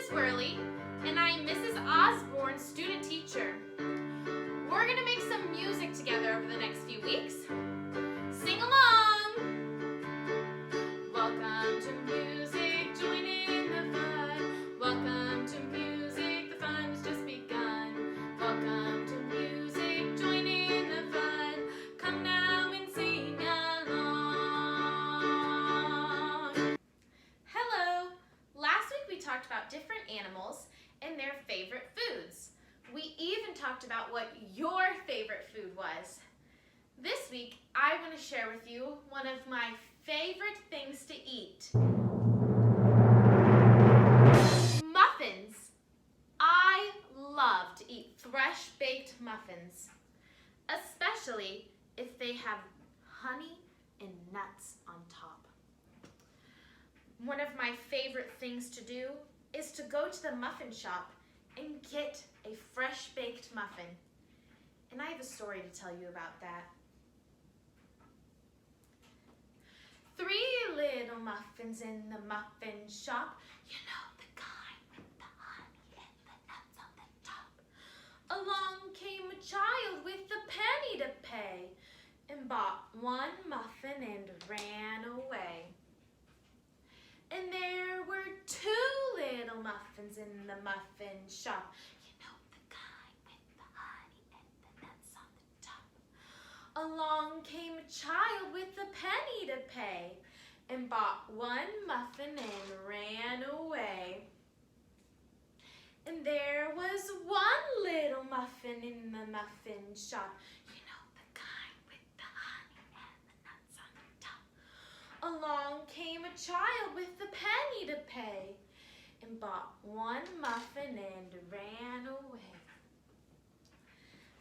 is Worley, and I'm Mrs. Osborne's student teacher. We're going to make some music together over the next few weeks. Sing along! Welcome to music, join in the fun. Welcome to music, the fun has just begun. Welcome to music, join in the fun. Come now and sing along. Hello! Last week we talked about different animals and their favorite foods. We even talked about what your favorite food was. This week, I want to share with you one of my favorite things to eat. Muffins. I love to eat fresh baked muffins, especially if they have honey and nuts on top. One of my favorite things to do is to go to the muffin shop and get a fresh baked muffin. And I have a story to tell you about that. 3 little muffins in the muffin shop. You know, the kind with the honey and the nuts on the top. Along came a child with a penny to pay and bought 1 muffin and ran away. And there were 2 little muffins in the muffin shop. You know, the kind with the honey and the nuts on the top. Along came a child with a penny to pay and bought 1 muffin and ran away. And there was 1 little muffin in the muffin shop. You know, the kind with the honey and the nuts on the top. Along came a child with a penny to pay and bought 1 muffin and ran away.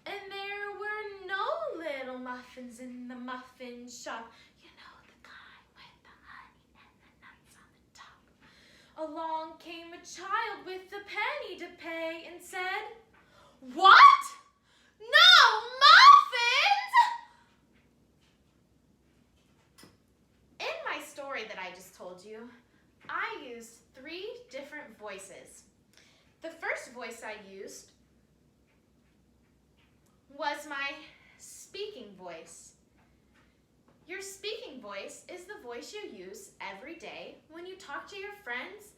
And there were no little muffins in the muffin shop. You know, the kind with the honey and the nuts on the top. Along came a child with a penny to pay and said, "What? No muffins?" In my story that I just told you, I used 3 different voices. The first voice I used was my speaking voice. Your speaking voice is the voice you use every day when you talk to your friends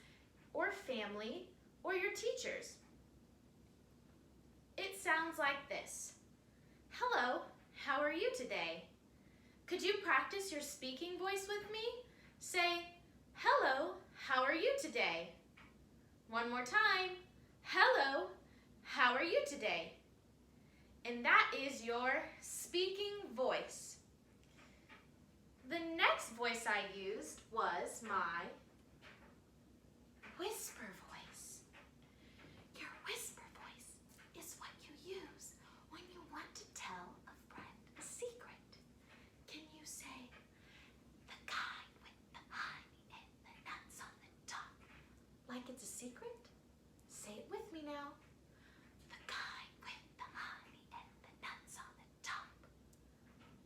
or family or your teachers. It sounds like this. Hello, how are you today? Could you practice your speaking voice with me? Say, hello, how are you today? One more time. Hello, how are you today? And that is your speaking voice. The next voice I used was my whisper voice. Your whisper voice is what you use when you want to tell a friend a secret. Can you say, the kind with the honey and the nuts on the top? Like it's a secret? Say it with me now. The kind with the honey and the nuts on the top.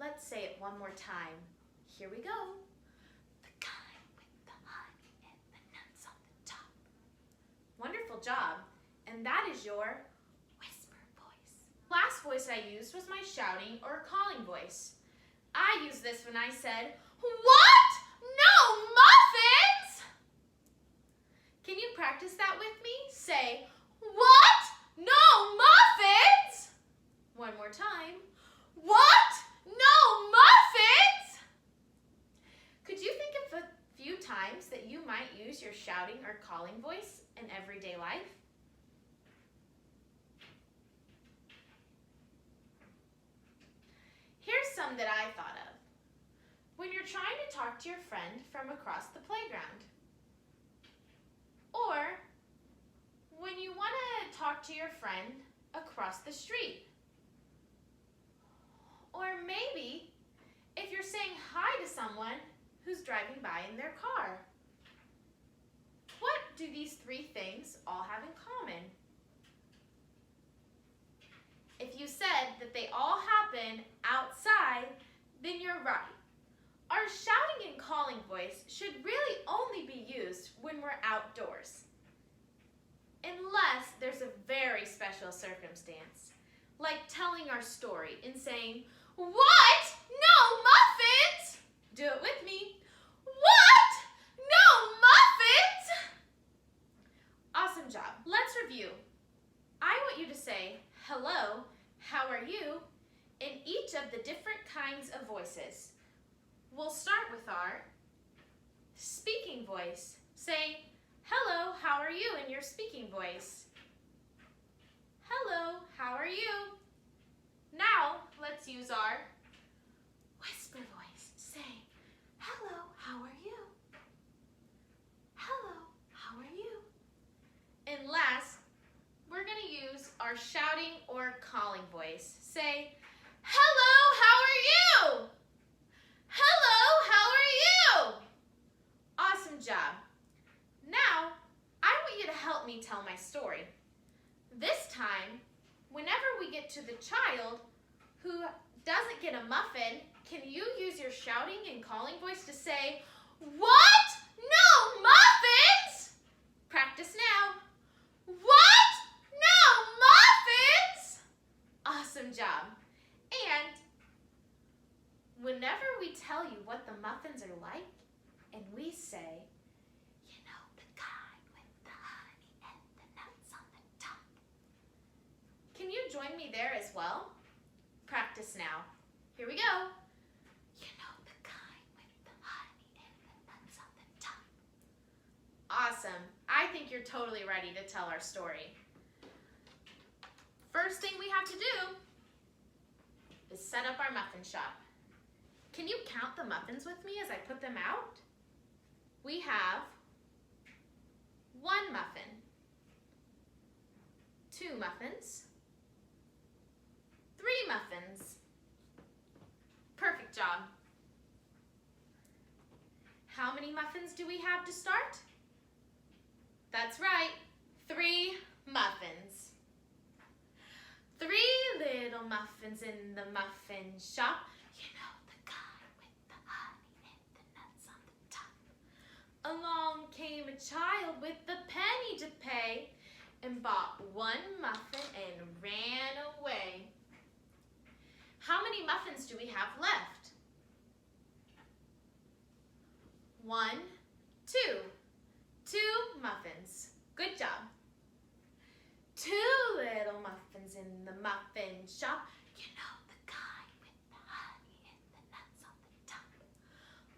Let's say it one more time. Here we go. The kind with the honey and the nuts on the top. Wonderful job. And that is your whisper voice. Last voice I used was my shouting or calling voice. I used this when I said, "What? No muffins?" Can you practice that with me? Say, "What? No muffins?" One more time. What? No muffins? Could you think of a few times that you might use your shouting or calling voice in everyday life? Here's some that I thought of. When you're trying to talk to your friend from across the playground. Or when you want to talk to your friend across the street. Or maybe if you're saying hi to someone who's driving by in their car. What do these 3 things all have in common? If you said that they all happen outside, then you're right. Our shouting and calling voice should really only be used when we're outdoors. unless there's a very special circumstance, like telling our story and saying, "What? No muffins?" Do it with me. What? No muffins? Awesome job. Let's review. I want you to say, "Hello, how are you?" in each of the different kinds of voices. We'll start with our speaking voice. Say, "Hello, how are you?" in your speaking voice. Hello, how are you? Now, let's use our whisper voice. Say, "Hello, how are you?" Hello, how are you? And last, we're going to use our shouting or calling voice. Say, "Hello, how are you?" Hello, how are you? Awesome job. Now, I want you to help me tell my story. This time, whenever we get to the child who doesn't get a muffin, can you use your shouting and calling voice to say, "What? No muffins?" Practice now. What? No muffins? Awesome job. And whenever we tell you what the muffins are like, and we say, "You know, the kind with the honey and the nuts on the top." Can you join me there as well? Practice now. Here we go. "You know, the kind with the honey and the nuts on the top." Awesome. I think you're totally ready to tell our story. First thing we have to do is set up our muffin shop. Can you count the muffins with me as I put them out? We have 1 muffin, 2 muffins, 3 muffins. Perfect job. How many muffins do we have to start? That's right, 3 muffins. 3 little muffins in the muffin shop. You know, the kind with the honey and the nuts on the top. Along came a child with a penny to pay and bought 1 muffin and ran away. How many muffins do we have left? 1, 2. 2 muffins. Good job. 2 little muffins in the muffin shop. You know, the kind with the honey and the nuts on the top.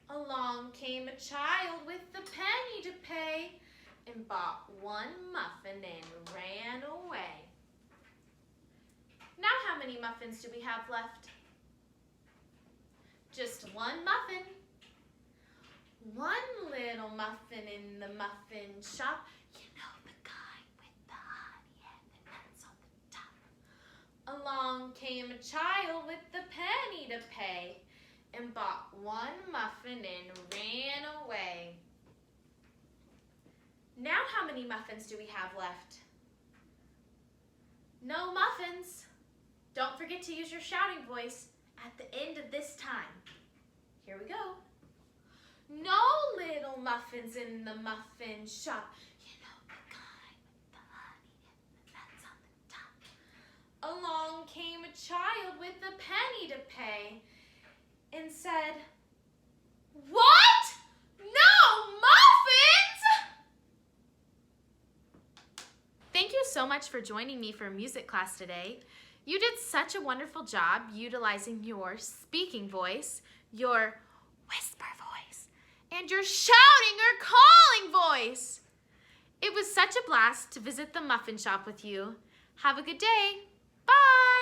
Along came a child with a penny to pay and bought 1 muffin and ran away. Now how many muffins do we have left? Just 1 muffin. 1 little muffin in the muffin shop. You know, the kind with the honey and the nuts on the top. Along came a child with the penny to pay and bought 1 muffin and ran away. Now how many muffins do we have left? No muffins. Don't forget to use your shouting voice at the end of this time. Here we go. No little muffins in the muffin shop. You know, the kind with the honey and the nuts on the top. Along came a child with a penny to pay and said, "What? No muffins?" Thank you so much for joining me for music class today. You did such a wonderful job utilizing your speaking voice, your whisper voice, and your shouting or calling voice. It was such a blast to visit the muffin shop with you. Have a good day. Bye.